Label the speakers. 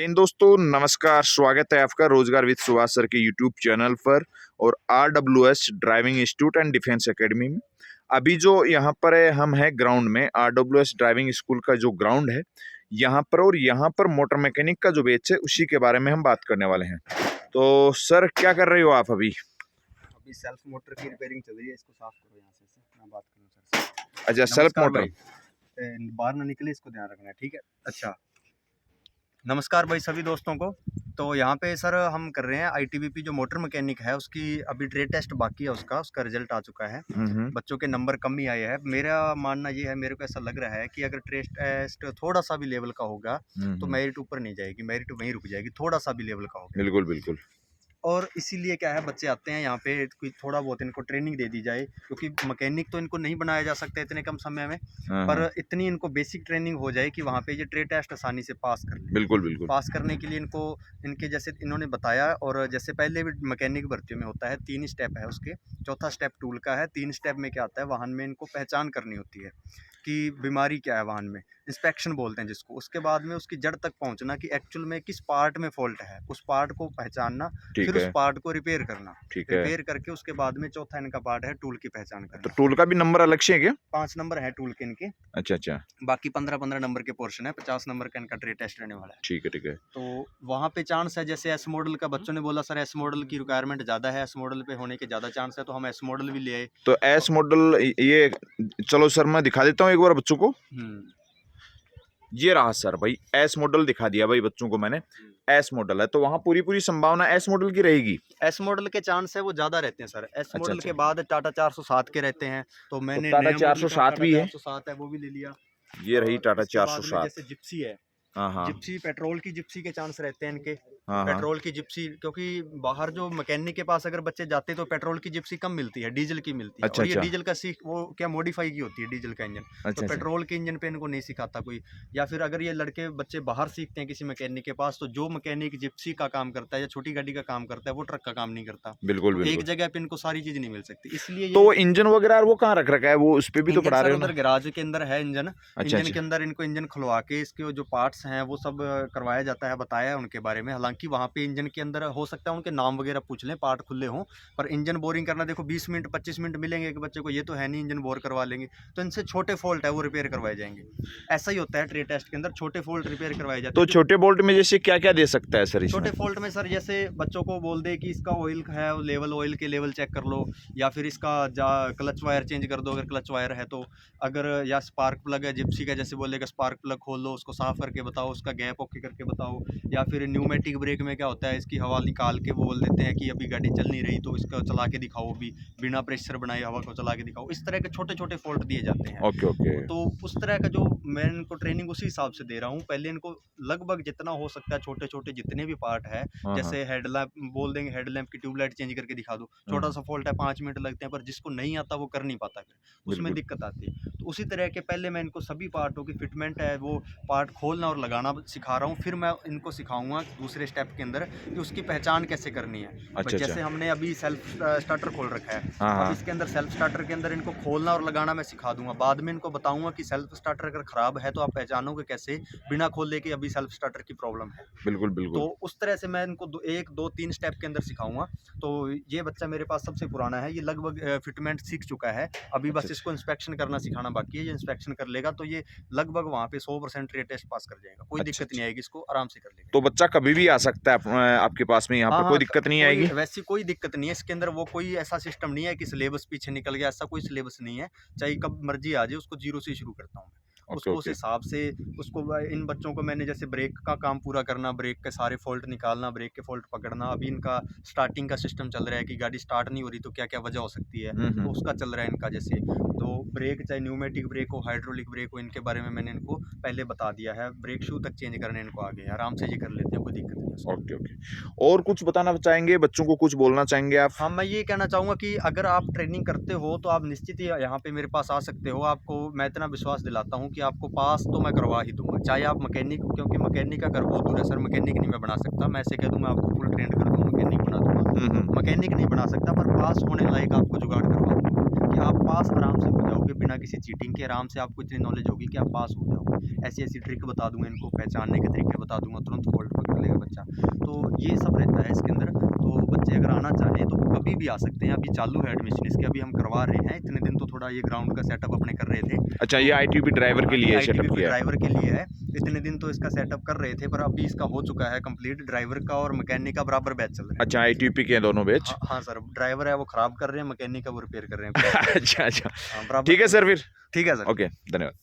Speaker 1: इन दोस्तों नमस्कार, स्वागत है आपका रोजगार विद सुभाष सर के यूट्यूब चैनल पर और RWS driving institute and defence academy में। अभी जो यहाँ पर है, हम है ग्राउंड में RWS ड्राइविंग स्कूल का जो ग्राउंड है यहाँ पर, और यहाँ पर मोटर मैकेनिक का जो बैच है उसी के बारे में हम बात करने वाले हैं। तो सर क्या कर रहे हो आप अभी?
Speaker 2: अभी सेल्फ मोटर की रिपेयरिंग चल रही है, इसको साफ करो यहाँ से मैं बात करूँ सर से।
Speaker 1: अच्छा, सेल्फ मोटर
Speaker 2: बाहर ना निकले, इसको ध्यान रखना है, ठीक है। अच्छा, नमस्कार भाई सभी दोस्तों को। तो यहाँ पे सर हम कर रहे हैं ITBP जो मोटर मैकेनिक है उसकी अभी ट्रेड टेस्ट बाकी है, उसका रिजल्ट आ चुका है। बच्चों के नंबर कम ही आए हैं। मेरा मानना ये है, मेरे को ऐसा लग रहा है कि अगर ट्रेड टेस्ट थोड़ा सा भी लेवल का होगा तो मेरिट ऊपर नहीं जाएगी, मेरिट वहीं रुक जाएगी, थोड़ा सा भी लेवल का होगा।
Speaker 1: बिल्कुल बिल्कुल।
Speaker 2: और इसीलिए क्या है, बच्चे आते हैं यहाँ पे, कोई थोड़ा बहुत इनको ट्रेनिंग दे दी जाए, क्योंकि मैकेनिक तो इनको नहीं बनाया जा सकता इतने कम समय में, पर इतनी इनको बेसिक ट्रेनिंग हो जाए कि वहाँ पे ये ट्रेड टेस्ट आसानी से पास कर ले।
Speaker 1: बिल्कुल बिल्कुल।
Speaker 2: पास करने के लिए इनको इनके जैसे इन्होंने बताया, और जैसे पहले भी मैकेनिक भर्तियों में होता है 3 स्टेप है उसके। चौथा स्टेप टूल का है। 3 स्टेप में क्या आता है, वाहन में इनको पहचान करनी होती है कि बीमारी क्या है वाहन में, इंस्पेक्शन बोलते हैं जिसको। उसके बाद में उसकी जड़ तक पहुंचना कि एक्चुअल में किस पार्ट में फॉल्ट है, उस पार्ट को पहचानना, फिर उस पार्ट को रिपेयर करना। रिपेयर करके उसके बाद में चौथा इनका पार्ट है टूल की पहचान करना।
Speaker 1: तो टूल का भी नंबर अलग से है क्या?
Speaker 2: 5 नंबर है टूल के इनके।
Speaker 1: अच्छा अच्छा।
Speaker 2: बाकी 15-15 नंबर के पोर्शन है। 50 नंबर का इनका ट्रेड टेस्ट रहने वाला है।
Speaker 1: ठीक है ठीक है।
Speaker 2: तो वहाँ पे चांस है, जैसे एस मॉडल का बच्चों ने बोला सर एस मॉडल की रिक्वायरमेंट ज़्यादा है, एस मॉडल पे होने के ज़्यादा चांस है, तो हम एस मॉडल भी ले आए।
Speaker 1: तो एस मॉडल ये चलो सर मैं दिखा देता हूँ एक बार बच्चों को। ये रहा सर भाई, एस मॉडल दिखा दिया भाई बच्चों को मैंने। एस मॉडल है तो वहाँ पूरी संभावना एस मॉडल की रहेगी।
Speaker 2: एस मॉडल के चांस है वो ज्यादा रहते हैं सर। एस मॉडल के बाद टाटा 407 के रहते हैं, तो मैंने
Speaker 1: टाटा 407 भी है।
Speaker 2: 407 है वो भी ले लिया।
Speaker 1: ये रही टाटा 407।
Speaker 2: जैसे जिप्सी है, जिप्सी पेट्रोल की जिप्सी के चांस रहते हैं इनके। पेट्रोल की जिप्सी, क्योंकि बाहर जो मैकेनिक के पास अगर बच्चे जाते हैं तो पेट्रोल की जिप्सी कम मिलती है, डीजल की मिलती है।
Speaker 1: अच्छा,
Speaker 2: और ये डीजल का वो क्या मॉडिफाई की होती है डीजल का इंजन। तो पेट्रोल के इंजन पे इनको नहीं सिखाता कोई। या फिर अगर ये लड़के बच्चे बाहर सीखते हैं किसी मैकेनिक के पास, तो जो मैकेनिक जिप्सी का काम करता है या छोटी गाड़ी का काम करता है वो ट्रक का काम नहीं करता।
Speaker 1: बिल्कुल
Speaker 2: एक जगह पे इनको सारी चीज नहीं मिल सकती, इसलिए
Speaker 1: तो इंजन वगैरह वो कहाँ रख रखा है, वो उस पे भी तो पढ़ा रहे हो ना?
Speaker 2: गैराज के अंदर है इंजन। इंजन के अंदर इनको इंजन खुलवा के इसके जो पार्ट्स हैं वो सब करवाया जाता है, बताया है उनके बारे में। हालांकि वहाँ पे इंजन के अंदर हो सकता है उनके नाम वगैरह पूछ लें, पार्ट खुले हों, पर इंजन बोरिंग करना देखो 20 मिनट 25 मिनट मिलेंगे एक बच्चे को, ये तो है नहीं इंजन बोर करवा लेंगे। तो इनसे छोटे फॉल्ट है वो रिपेयर करवाए जाएंगे। ऐसा ही होता है ट्रेड टेस्ट के अंदर, छोटे फॉल्ट रिपेयर करवाए जाते हैं।
Speaker 1: तो छोटे बोल्ट में जैसे क्या क्या दे सकता है सर?
Speaker 2: छोटे फॉल्ट में सर जैसे बच्चों को बोल दे कि इसका ऑयल है लेवल, ऑयल के लेवल चेक कर लो, या फिर इसका क्लच वायर चेंज कर दो अगर क्लच वायर है तो। अगर या स्पार्क प्लग है जिप्सी का, जैसे बोलेगा स्पार्क प्लग खोल लो, उसको साफ करके बताओ, उसका गैप ओके करके बताओ। या फिर न्यूमेटिक ब्रेक में क्या होता है, इसकी हवा निकाल के वो बोल देते हैं कि अभी गाड़ी चल नहीं रही तो इसका चला के दिखाओ, भी बिना प्रेशर बनाए हवा को चला के दिखाओ। इस तरह के छोटे छोटे फॉल्ट दिए जाते हैं।
Speaker 1: Okay okay.
Speaker 2: तो उस तरह का जो मैं इनको ट्रेनिंग उसी हिसाब से दे रहा हूँ। पहले इनको लगभग जितना हो सकता है छोटे छोटे जितने भी पार्ट है, जैसे हेडलैम्प बोल देंगे, हेडलैम्प की ट्यूबलाइट चेंज करके दिखा दो, छोटा सा फॉल्ट है 5 मिनट लगते हैं, पर जिसको नहीं आता वो कर नहीं पाता, फिर उसमें दिक्कत आती है। तो उसी तरह के पहले मैं इनको सभी पार्टों की फिटमेंट है वो पार्ट खोलना और लगाना सिखा रहा हूँ। फिर मैं इनको सिखाऊंगा दूसरे स्टेप के अंदर कि उसकी पहचान कैसे करनी है।
Speaker 1: अच्छा,
Speaker 2: जैसे हमने अभी सेल्फ स्टार्टर खोल रखा है, अब इसके अंदर सेल्फ स्टार्टर के अंदर इनको खोलना और लगाना मैं सिखा दूंगा। बाद में इनको बताऊंगा कि सेल्फ स्टार्टर अगर खराब है तो आप पहचानोगे कैसे बिना खोले कि अभी सेल्फ स्टार्टर की प्रॉब्लम है।
Speaker 1: बिल्कुल बिल्कुल।
Speaker 2: तो उस तरह से मैं इनको 1 2 3 स्टेप के अंदर सिखाऊंगा। तो ये बच्चा मेरे पास सबसे पुराना है, ये लगभग फिटमेंट सीख चुका है। अभी बस इसको इंस्पेक्शन करना सिखाना बाकी है। ये इंस्पेक्शन कर लेगा तो ये लगभग वहाँ पे 100% ट्रेड टेस्ट पास कर जाएगा। कोई दिक्कत नहीं आएगी, इसको आराम से कर लेगा।
Speaker 1: तो बच्चा कभी भी आ सकता है आपके पास में, यहाँ पर कोई दिक्कत नहीं आएगी?
Speaker 2: वैसी कोई दिक्कत नहीं है इसके अंदर। वो कोई ऐसा सिस्टम नहीं है कि सिलेबस पीछे निकल गया, ऐसा कोई सिलेबस नहीं है। चाहे कब मर्जी आ जाए, उसको 0 से शुरू करता हूँ मैं। उसको उस हिसाब से उसको इन बच्चों को मैंने जैसे ब्रेक का काम पूरा करना, ब्रेक के सारे फॉल्ट निकालना, ब्रेक के फॉल्ट पकड़ना। अभी इनका स्टार्टिंग का सिस्टम चल रहा है कि गाड़ी स्टार्ट नहीं हो रही तो क्या क्या वजह हो सकती है, तो उसका चल रहा है इनका। जैसे तो ब्रेक चाहे न्यूमेटिक ब्रेक हो, हाइड्रोलिक ब्रेक हो, इनके बारे में मैंने इनको पहले बता दिया है। ब्रेक शू तक चेंज करने इनको आगे आराम से ये कर लेते हैं, कोई दिक्कत नहीं है।
Speaker 1: Okay okay. और कुछ बताना चाहेंगे बच्चों को, कुछ बोलना चाहेंगे आप?
Speaker 2: हाँ, मैं ये कहना चाहूँगा कि अगर आप ट्रेनिंग करते हो तो आप निश्चित ही यहाँ पे मेरे पास आ सकते हो। आपको मैं इतना विश्वास दिलाता हूँ कि आपको पास तो मैं करवा ही दूँगा, चाहे आप मैकेनिक, क्योंकि मैकेनिक का घर बहुत दूर है सर। मैकेनिक नहीं मैं बना सकता, मैं ऐसे कह दूँ मैं आपको फुल ट्रेंड कर दूँ, मैकेनिक बना दूँगा। मैकेनिक नहीं बना सकता, पर पास होने लायक आपको जुगाड़ करवा दूँगा। कि आप पास आराम से हो जाओगे बिना किसी चीटिंग के। आराम से आपको इतनी नॉलेज होगी कि आप पास हो जाओगे। ऐसी-ऐसी ट्रिक बता दूँगा इनको, पहचानने के तरीके बता दूँगा, तुरंत फ़ॉल्ट पकड़ लेगा बच्चा। तो ये सब रहता है इसके अंदर। तो बच्चे अगर आना चाहें तो वो कभी भी आ सकते हैं। अभी चालू है एडमिशन इसके, अभी हम करवा रहे हैं। इतने दिन तो थोड़ा ये ग्राउंड का सेटअप अपने कर रहे थे।
Speaker 1: अच्छा, ये आईटीबी ड्राइवर के लिए सेटअप
Speaker 2: आईटीबी
Speaker 1: किया है।
Speaker 2: ड्राइवर के लिए है। इतने दिन तो इसका सेटअप कर रहे थे, पर अभी इसका हो चुका है कंप्लीट। ड्राइवर का और मैकेनिक का बराबर बैच चल रहा है।
Speaker 1: अच्छा, आईटीपी के हैं दोनों बैच।
Speaker 2: हाँ, हाँ सर, ड्राइवर है वो खराब कर रहे हैं, मैकेनिक है वो रिपेयर कर रहे हैं।
Speaker 1: अच्छा, अच्छा।
Speaker 2: हाँ, बराबर
Speaker 1: ठीक है
Speaker 2: चल
Speaker 1: सर
Speaker 2: रहा है।
Speaker 1: फिर।
Speaker 2: ठीक है सर।
Speaker 1: ओके, धन्यवाद।